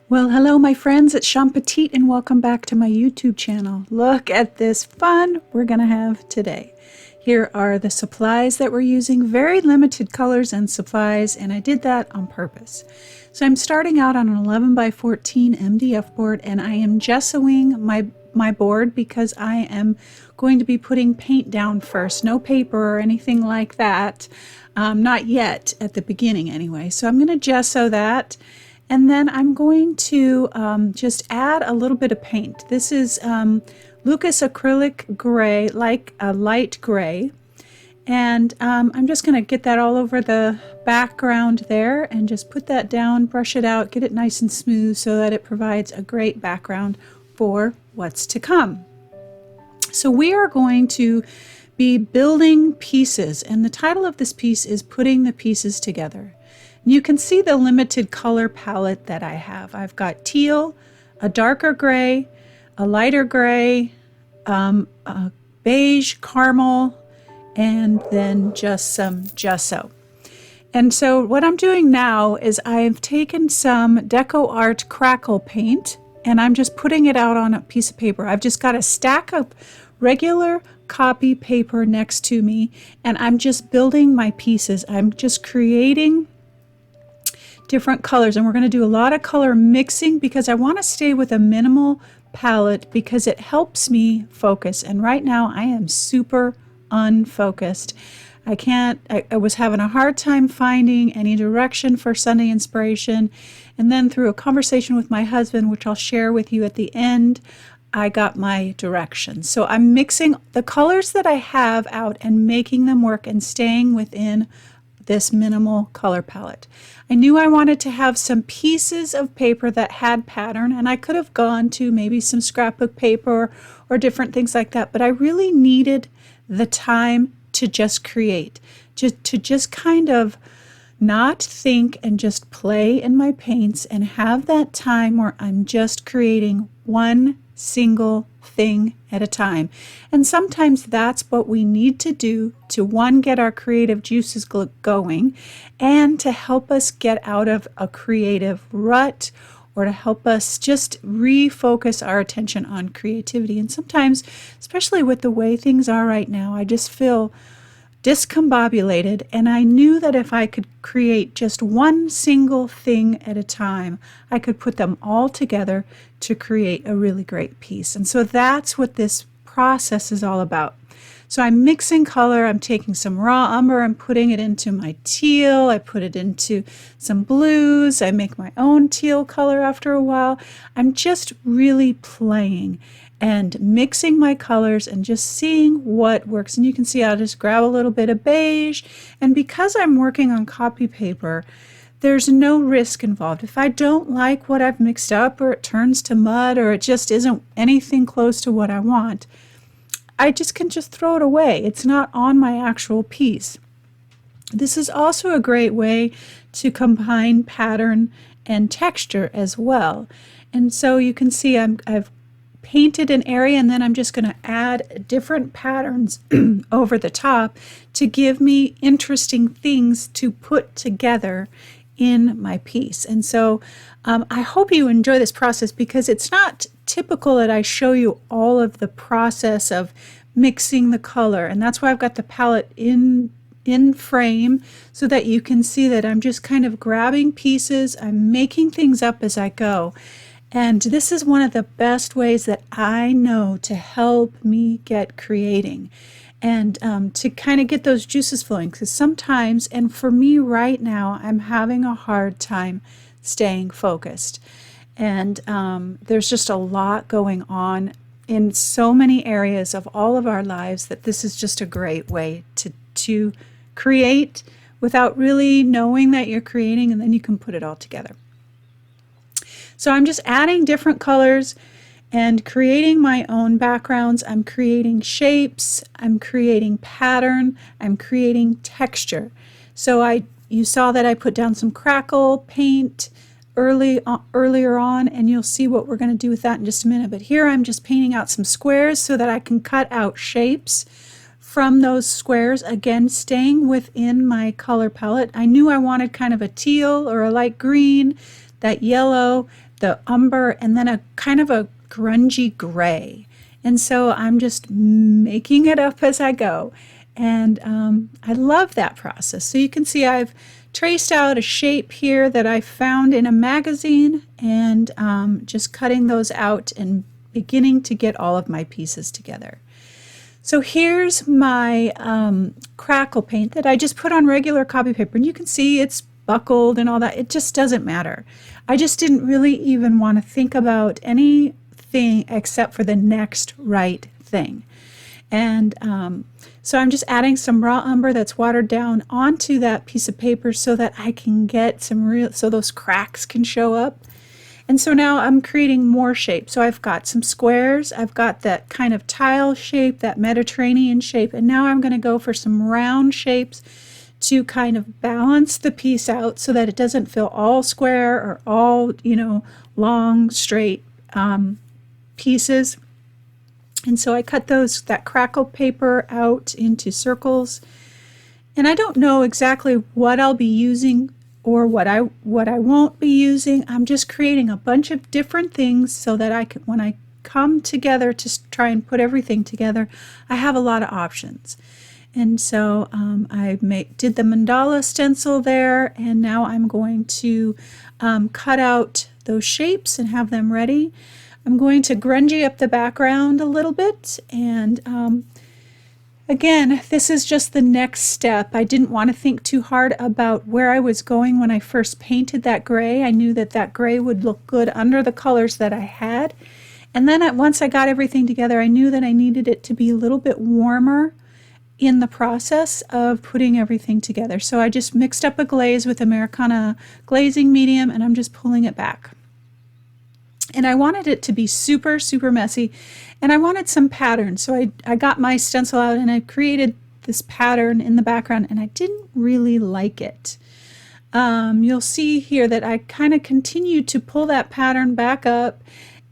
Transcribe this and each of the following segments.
Well, hello, my friends. It's Shawn Petite, and welcome back to my YouTube channel. Look at this fun we're going to have today. Here are the supplies that we're using, very limited colors and supplies, and I did that on purpose. So I'm starting out on an 11 by 14 MDF board, and I am gessoing my board because I am going to be putting paint down first. No paper or anything like that. Not yet, at the beginning anyway. So I'm going to gesso that. And then I'm going to just add a little bit of paint. This is Lucas acrylic gray, like a light gray. And I'm just going to get that all over the background there and just put that down, brush it out, get it nice and smooth so that it provides a great background for what's to come. So we are going to be building pieces, and the title of this piece is Putting the Pieces Together. You can see the limited color palette that I have. I've got teal, a darker gray, a lighter gray, a beige, caramel, and then just some gesso. And so what I'm doing now is I've taken some Deco Art crackle paint and I'm just putting it out on a piece of paper. I've just got a stack of regular copy paper next to me and I'm just building my pieces. I'm just creating different colors, and we're going to do a lot of color mixing because I want to stay with a minimal palette because it helps me focus. And right now I am super unfocused. I was having a hard time finding any direction for Sunday inspiration, and then through a conversation with my husband, which I'll share with you at the end, I got my direction. So I'm mixing the colors that I have out and making them work and staying within this minimal color palette. I knew I wanted to have some pieces of paper that had pattern, and I could have gone to maybe some scrapbook paper or different things like that, but I really needed the time to just create, to just kind of not think and just play in my paints and have that time where I'm just creating one single thing at a time. And sometimes that's what we need to do to, one, get our creative juices going, and to help us get out of a creative rut, or to help us just refocus our attention on creativity. And sometimes, especially with the way things are right now, I just feel discombobulated, and I knew that if I could create just one single thing at a time, I could put them all together to create a really great piece. And so that's what this process is all about. So I'm mixing color, I'm taking some raw umber, I'm putting it into my teal, I put it into some blues, I make my own teal color after a while. I'm just really playing and mixing my colors and just seeing what works. And you can see I'll just grab a little bit of beige, and because I'm working on copy paper, there's no risk involved. If I don't like what I've mixed up, or it turns to mud, or it just isn't anything close to what I want, I can just throw it away. It's not on my actual piece. This is also a great way to combine pattern and texture as well. And so you can see I've painted an area, and then I'm just going to add different patterns over the top to give me interesting things to put together in my piece. And so I hope you enjoy this process, because it's not typical that I show you all of the process of mixing the color, and that's why I've got the palette in frame so that you can see that I'm just kind of grabbing pieces, I'm making things up as I go. And this is one of the best ways that I know to help me get creating and to kind of get those juices flowing. Because sometimes, and for me right now, I'm having a hard time staying focused. And there's just a lot going on in so many areas of all of our lives that this is just a great way to create without really knowing that you're creating, and then you can put it all together. So I'm just adding different colors and creating my own backgrounds. I'm creating shapes, I'm creating pattern, I'm creating texture. So you saw that I put down some crackle paint earlier on, and you'll see what we're going to do with that in just a minute. But here I'm just painting out some squares so that I can cut out shapes from those squares, again staying within my color palette. I knew I wanted kind of a teal or a light green, that yellow, the umber, and then a kind of a grungy gray. And so I'm just making it up as I go. And I love that process. So you can see I've traced out a shape here that I found in a magazine, and just cutting those out and beginning to get all of my pieces together. So here's my crackle paint that I just put on regular copy paper, and you can see it's buckled and all that. It just doesn't matter. I just didn't really even want to think about anything except for the next right thing. And so I'm just adding some raw umber that's watered down onto that piece of paper so that I can get some so those cracks can show up. And so now I'm creating more shapes. So I've got some squares, I've got that kind of tile shape, that Mediterranean shape, and now I'm going to go for some round shapes to kind of balance the piece out so that it doesn't feel all square or all, long, straight pieces. And so I cut that crackle paper out into circles. And I don't know exactly what I'll be using or what I won't be using. I'm just creating a bunch of different things so that when I come together to try and put everything together, I have a lot of options. And so I did the mandala stencil there, and now I'm going to cut out those shapes and have them ready. I'm going to grungy up the background a little bit, and again, this is just the next step. I didn't want to think too hard about where I was going when I first painted that gray. I knew that gray would look good under the colors that I had. And then once I got everything together, I knew that I needed it to be a little bit warmer in the process of putting everything together. So I just mixed up a glaze with Americana glazing medium, and I'm just pulling it back. And I wanted it to be super, super messy, and I wanted some pattern. So I got my stencil out and I created this pattern in the background, and I didn't really like it. You'll see here that I kind of continued to pull that pattern back up,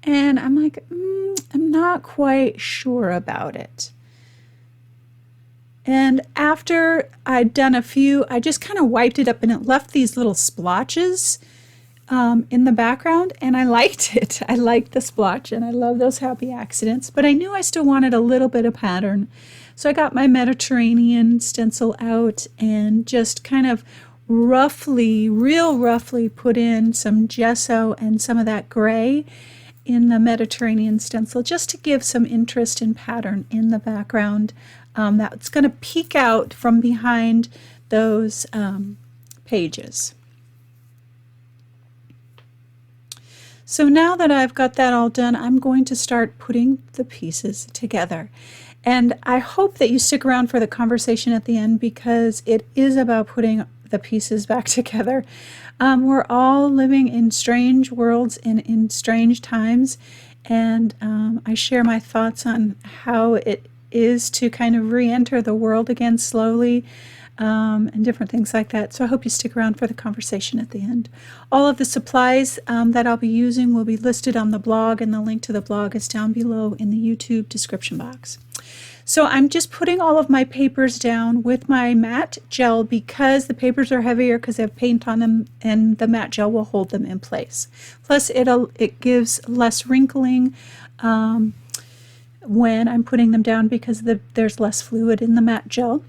and I'm like, I'm not quite sure about it. And after I'd done a few, I just kind of wiped it up, and it left these little splotches in the background, and I liked it. I liked the splotch, and I love those happy accidents, but I knew I still wanted a little bit of pattern. So I got my Mediterranean stencil out and just kind of real roughly put in some gesso and some of that gray in the Mediterranean stencil, just to give some interest and pattern in the background. That's going to peek out from behind those pages. So now that I've got that all done, I'm going to start putting the pieces together. And I hope that you stick around for the conversation at the end, because it is about putting the pieces back together. We're all living in strange worlds and in strange times, and I share my thoughts on how it is to kind of re-enter the world again slowly, and different things like that. So I hope you stick around for the conversation at the end. All of the supplies that I'll be using will be listed on the blog, and the link to the blog is down below in the YouTube description box. So I'm just putting all of my papers down with my matte gel, because the papers are heavier because they have paint on them, and the matte gel will hold them in place. Plus it gives less wrinkling when I'm putting them down, because there's less fluid in the matte gel.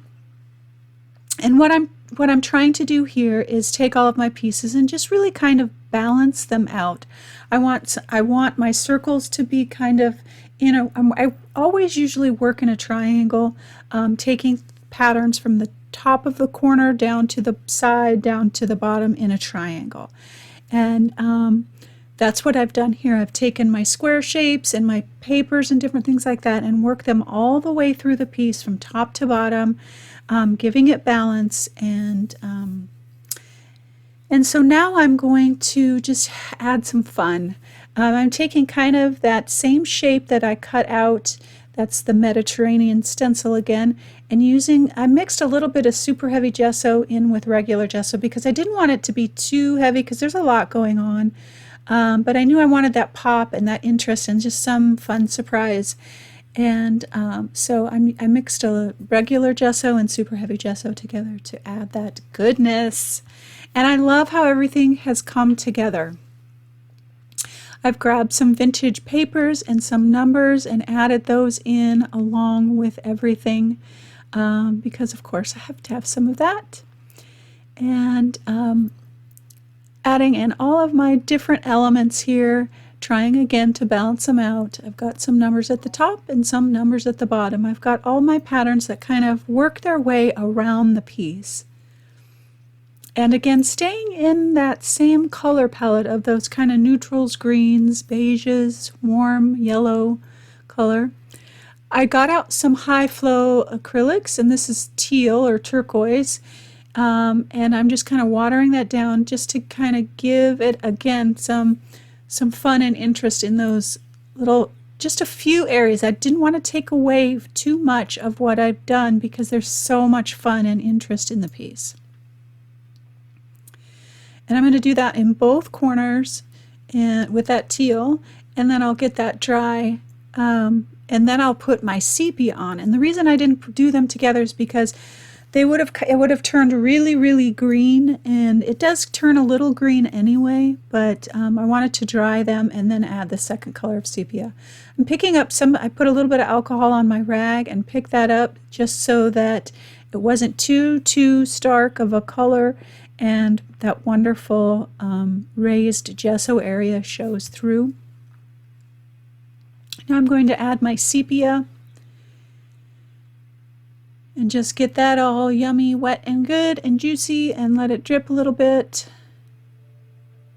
And what I'm trying to do here is take all of my pieces and just really kind of balance them out. I want my circles to be kind of, I always usually work in a triangle, taking patterns from the top of the corner down to the side, down to the bottom in a triangle. And that's what I've done here. I've taken my square shapes and my papers and different things like that and worked them all the way through the piece from top to bottom, giving it balance. And so now I'm going to just add some fun. I'm taking kind of that same shape that I cut out, that's the Mediterranean stencil again, and I mixed a little bit of super heavy gesso in with regular gesso, because I didn't want it to be too heavy, because there's a lot going on. But I knew I wanted that pop and that interest and just some fun surprise. And so I mixed a regular gesso and super heavy gesso together to add that goodness. And I love how everything has come together. I've grabbed some vintage papers and some numbers and added those in along with everything because, of course, I have to have some of that. And adding in all of my different elements here, trying again to balance them out. I've got some numbers at the top and some numbers at the bottom. I've got all my patterns that kind of work their way around the piece. And again, staying in that same color palette of those kind of neutrals, greens, beiges, warm yellow color. I got out some high flow acrylics, and this is teal or turquoise. And I'm just kind of watering that down just to kind of give it, again, some fun and interest in those little, just a few areas. I didn't want to take away too much of what I've done because there's so much fun and interest in the piece. And I'm going to do that in both corners and with that teal, and then I'll get that dry, and then I'll put my sepia on. And the reason I didn't do them together is because it would have turned really, really green, and it does turn a little green anyway, but I wanted to dry them and then add the second color of sepia. I'm picking up I put a little bit of alcohol on my rag and picked that up just so that it wasn't too stark of a color, and that wonderful raised gesso area shows through. Now I'm going to add my sepia and just get that all yummy, wet, and good and juicy, and let it drip a little bit.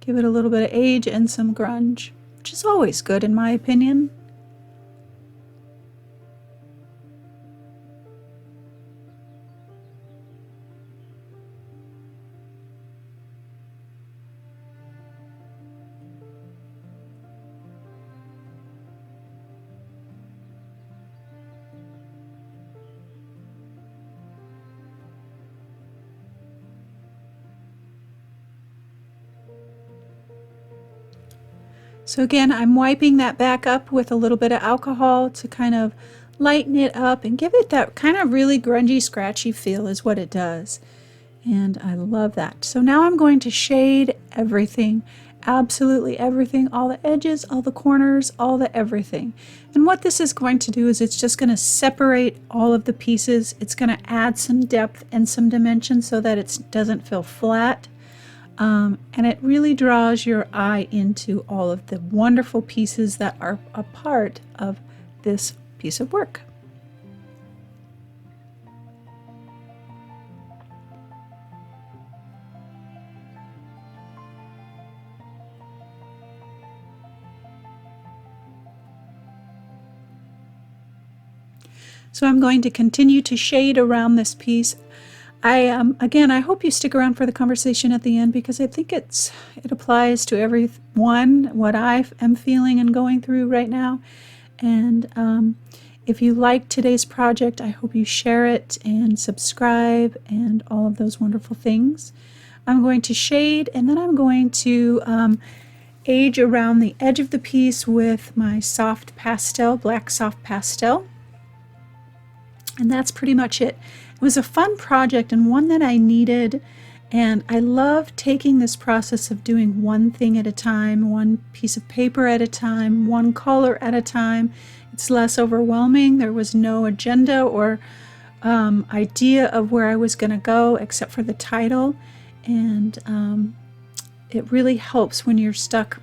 Give it a little bit of age and some grunge, which is always good in my opinion. So again, I'm wiping that back up with a little bit of alcohol to kind of lighten it up and give it that kind of really grungy, scratchy feel is what it does. And I love that. So now I'm going to shade everything, absolutely everything, all the edges, all the corners, all the everything. And what this is going to do is it's just going to separate all of the pieces. It's going to add some depth and some dimension so that it doesn't feel flat. And it really draws your eye into all of the wonderful pieces that are a part of this piece of work. So I'm going to continue to shade around this piece. Again, I hope you stick around for the conversation at the end because I think it applies to everyone, what I am feeling and going through right now. And if you like today's project, I hope you share it and subscribe and all of those wonderful things. I'm going to shade, and then I'm going to age around the edge of the piece with my soft pastel, black soft pastel. And that's pretty much it. It was a fun project and one that I needed, and I love taking this process of doing one thing at a time, one piece of paper at a time, one color at a time. It's less overwhelming. There was no agenda or idea of where I was going to go except for the title, and it really helps when you're stuck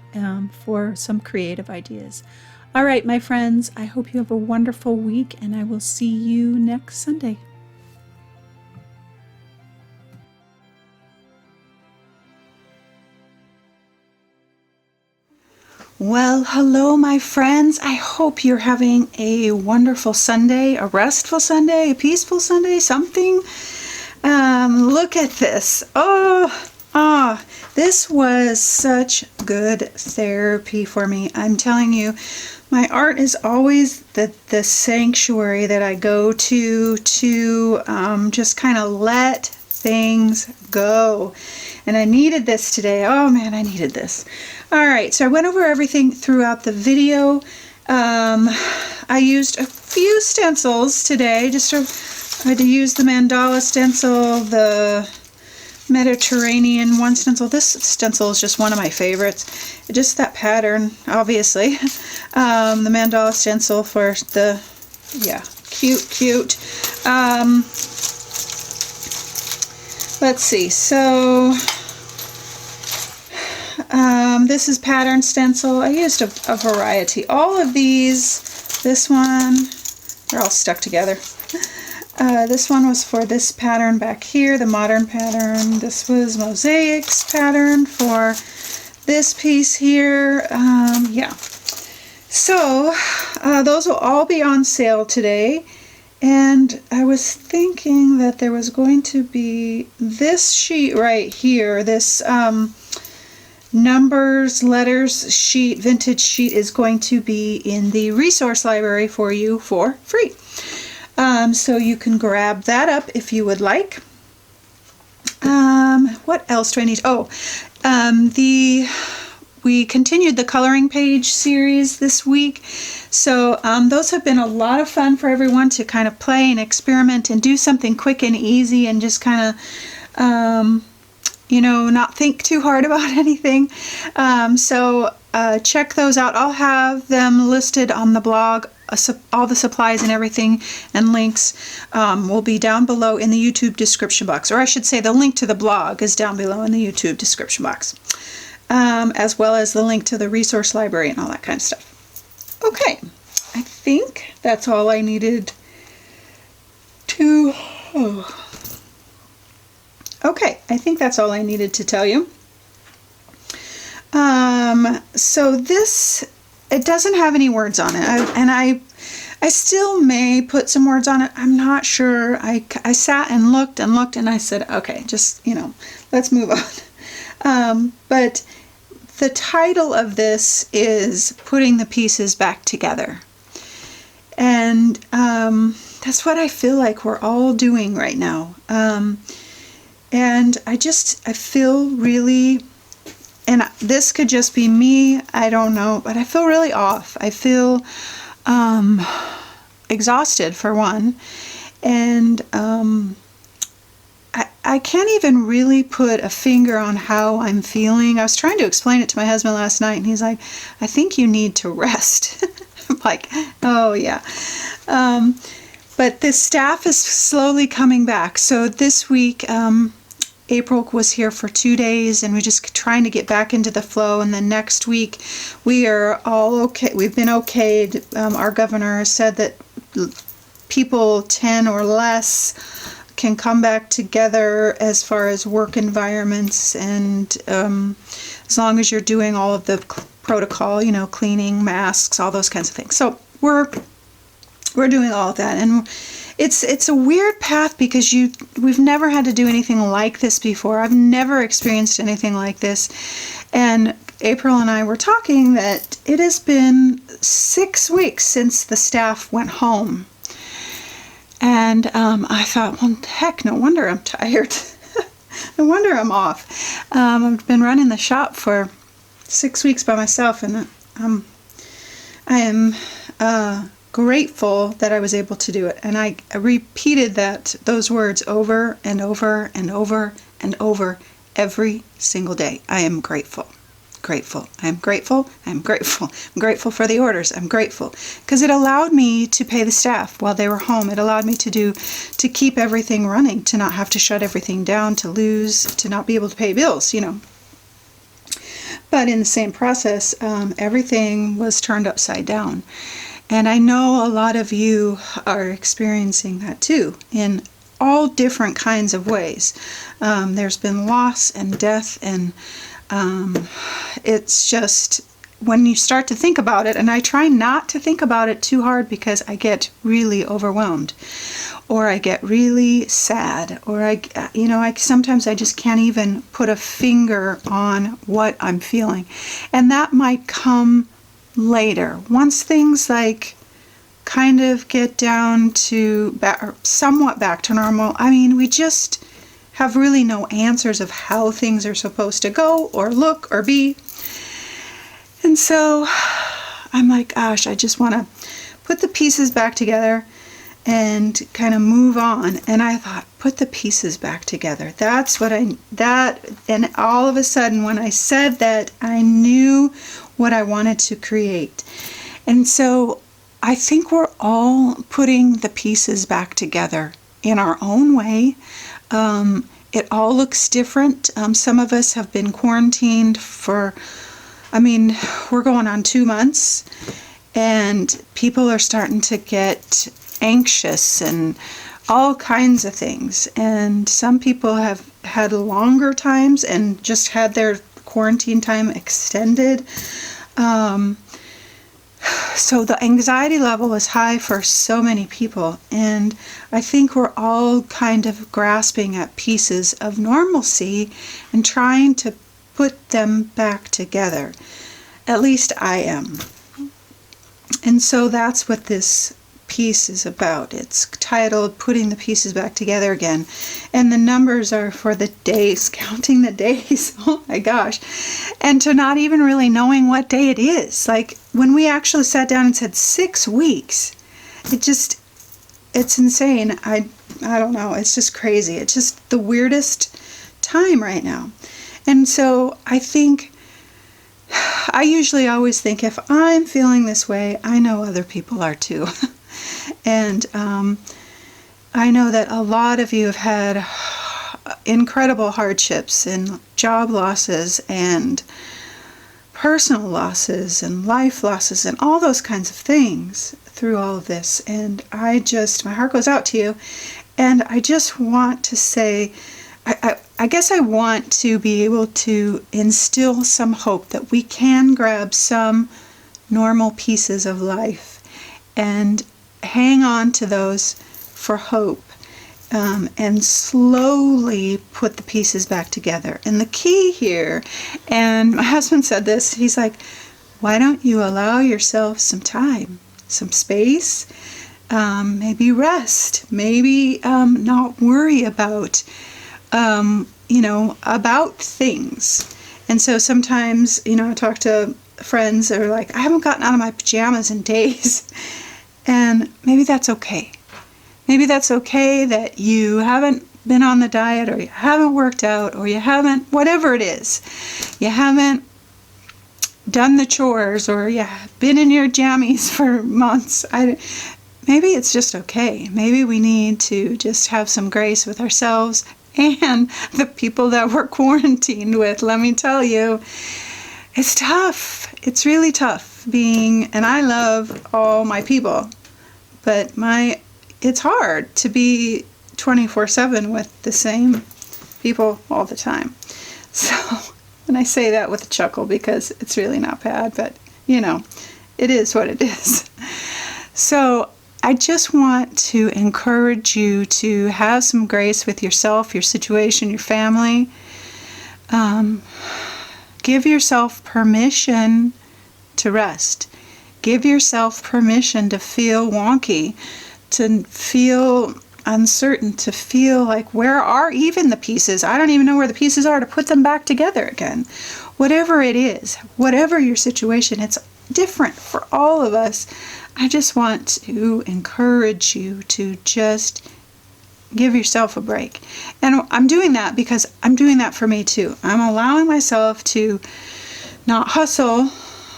for some creative ideas. All right, my friends, I hope you have a wonderful week, and I will see you next Sunday. Well, hello, my friends. I hope you're having a wonderful Sunday, a restful Sunday, a peaceful Sunday, something. Look at this. This was such good therapy for me. I'm telling you, my art is always the sanctuary that I go to just kind of let things go. And I needed this today. Oh man, I needed this. All right, so I went over everything throughout the video. I used few stencils today. I had to use the mandala stencil, the Mediterranean one stencil. This stencil is just one of my favorites. Just that pattern, obviously. The mandala stencil for the, yeah, cute. Let's see, so this is pattern stencil. I used a variety. All of these, this one, they're all stuck together. This one was for this pattern back here, the modern pattern. This was Mosaic's pattern for this piece here. Yeah. So those will all be on sale today. And I was thinking that there was going to be this sheet right here, this numbers, letters sheet, vintage sheet is going to be in the resource library for you for free. So you can grab that up if you would like. What else do I need? Oh, we continued the coloring page series this week. So those have been a lot of fun for everyone to kind of play and experiment and do something quick and easy and just kind of, you know, not think too hard about anything. So check those out. I'll have them listed on the blog. All the supplies and everything and links will be down below in the YouTube description box. Or I should say the link to the blog is down below in the YouTube description box. As well as the link to the resource library and all that kind of stuff. Okay, I think that's all I needed to... Oh. Okay, I think that's all I needed to tell you. So this, it doesn't have any words on it, and I still may put some words on it. I'm not sure. I sat and looked and I said, okay, just, you know, let's move on. But the title of this is Putting the Pieces Back Together. And that's what I feel like we're all doing right now. And I feel really, and this could just be me, I don't know, but I feel really off. I feel exhausted for one. And I can't even really put a finger on how I'm feeling. I was trying to explain it to my husband last night, and he's like, I think you need to rest. I'm like, oh yeah. But the staff is slowly coming back. So this week, April was here for 2 days, and we're just trying to get back into the flow. And then next week, we are all okay. We've been okayed. Our governor said that people 10 or less can come back together as far as work environments, and as long as you're doing all of the protocol, you know, cleaning, masks, all those kinds of things. So we're doing all of that, and it's a weird path because we've never had to do anything like this before. I've never experienced anything like this, and April and I were talking that it has been 6 weeks since the staff went home. And I thought, well, heck, no wonder I'm tired. No wonder I'm off. I've been running the shop for 6 weeks by myself, and I am grateful that I was able to do it. And I repeated those words over and over and over and over every single day. I am grateful. Grateful. I'm grateful. I'm grateful. I'm grateful for the orders. I'm grateful because it allowed me to pay the staff while they were home. It allowed me to keep everything running, to not have to shut everything down, to not be able to pay bills, you know. But in the same process, everything was turned upside down. And I know a lot of you are experiencing that too, in all different kinds of ways. There's been loss and death, and it's just, when you start to think about it, and I try not to think about it too hard because I get really overwhelmed, or I get really sad, or sometimes I just can't even put a finger on what I'm feeling. And that might come later, once things like kind of get down to somewhat back to normal. I mean, we just have really no answers of how things are supposed to go or look or be. And so I'm like, gosh, I just want to put the pieces back together and kind of move on. And I thought, put the pieces back together. That's what and all of a sudden when I said that, I knew what I wanted to create. And so I think we're all putting the pieces back together in our own way. It all looks different. Some of us have been quarantined for, we're going on 2 months, and people are starting to get anxious and all kinds of things. And some people have had longer times and just had their quarantine time extended. So the anxiety level is high for so many people, and I think we're all kind of grasping at pieces of normalcy and trying to put them back together. At least I am. And so that's what this piece is about. It's titled Putting the Pieces Back Together Again. And the numbers are for the days, counting the days. Oh my gosh. And to not even really knowing what day it is. Like when we actually sat down and said 6 weeks, it's insane. I don't know. It's just crazy. It's just the weirdest time right now. And so I usually always think if I'm feeling this way, I know other people are too. And I know that a lot of you have had incredible hardships and job losses and personal losses and life losses and all those kinds of things through all of this. And my heart goes out to you. And I just want to say, I guess I want to be able to instill some hope that we can grab some normal pieces of life and hang on to those for hope, and slowly put the pieces back together. And the key here, and my husband said this, he's like, why don't you allow yourself some time, some space, maybe rest, maybe not worry about about things. And so sometimes, I talk to friends that are like, I haven't gotten out of my pajamas in days. And maybe that's okay. Maybe that's okay that you haven't been on the diet, or you haven't worked out, or you haven't, whatever it is, you haven't done the chores, or you have been in your jammies for months. Maybe it's just okay. Maybe we need to just have some grace with ourselves and the people that we're quarantined with. Let me tell you, it's tough. It's really tough and I love all my people, but it's hard to be 24/7 with the same people all the time. So, and I say that with a chuckle because it's really not bad, but it is what it is. So I just want to encourage you to have some grace with yourself, your situation, your family. Give yourself permission to rest. Give yourself permission to feel wonky, to feel uncertain, to feel like, where are even the pieces? I don't even know where the pieces are to put them back together again. Whatever it is, whatever your situation, it's different for all of us. I just want to encourage you to just give yourself a break. And I'm doing that because I'm doing that for me too. I'm allowing myself to not hustle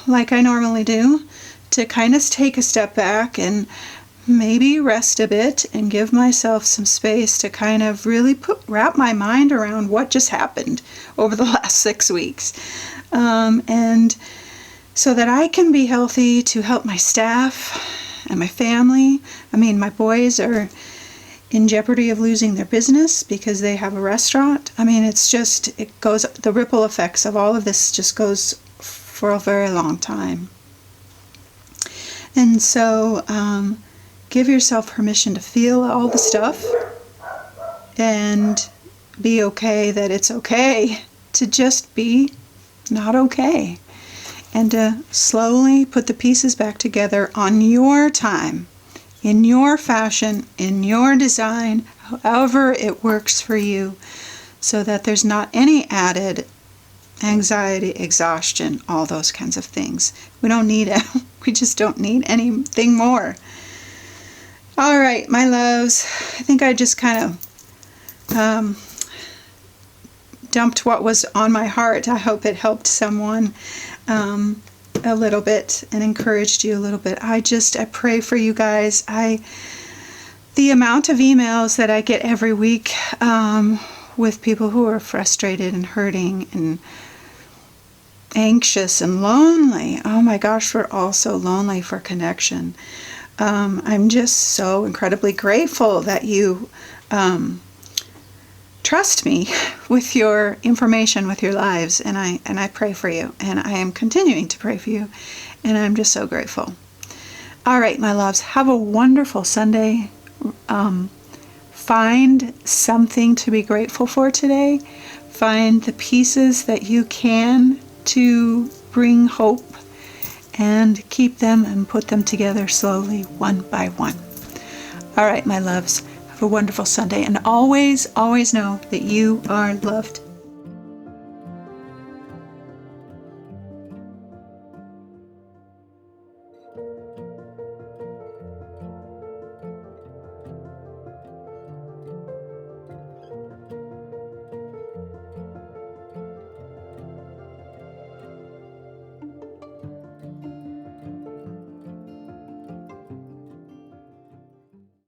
like I normally do, to kind of take a step back and maybe rest a bit and give myself some space to kind of really wrap my mind around what just happened over the last 6 weeks. And so that I can be healthy to help my staff and my family. My boys are in jeopardy of losing their business because they have a restaurant. The ripple effects of all of this just goes for a very long time. And so give yourself permission to feel all the stuff and be okay that it's okay to just be not okay. And to slowly put the pieces back together on your time, in your fashion, in your design, however it works for you, so that there's not any added anxiety, exhaustion, all those kinds of things. We don't need it. We just don't need anything more. All right, my loves, I think I just kind of dumped what was on my heart. I hope it helped someone a little bit and encouraged you a little bit. I pray for you guys. The amount of emails that I get every week with people who are frustrated and hurting and anxious and lonely. Oh my gosh, we're all so lonely for connection. I'm just so incredibly grateful that you trust me with your information, with your lives, and I pray for you, and I am continuing to pray for you, and I'm just so grateful. All right, my loves, have a wonderful Sunday. Find something to be grateful for today. Find the pieces that you can to bring hope, and keep them and put them together slowly, one by one. All right, my loves, have a wonderful Sunday, and always, always know that you are loved.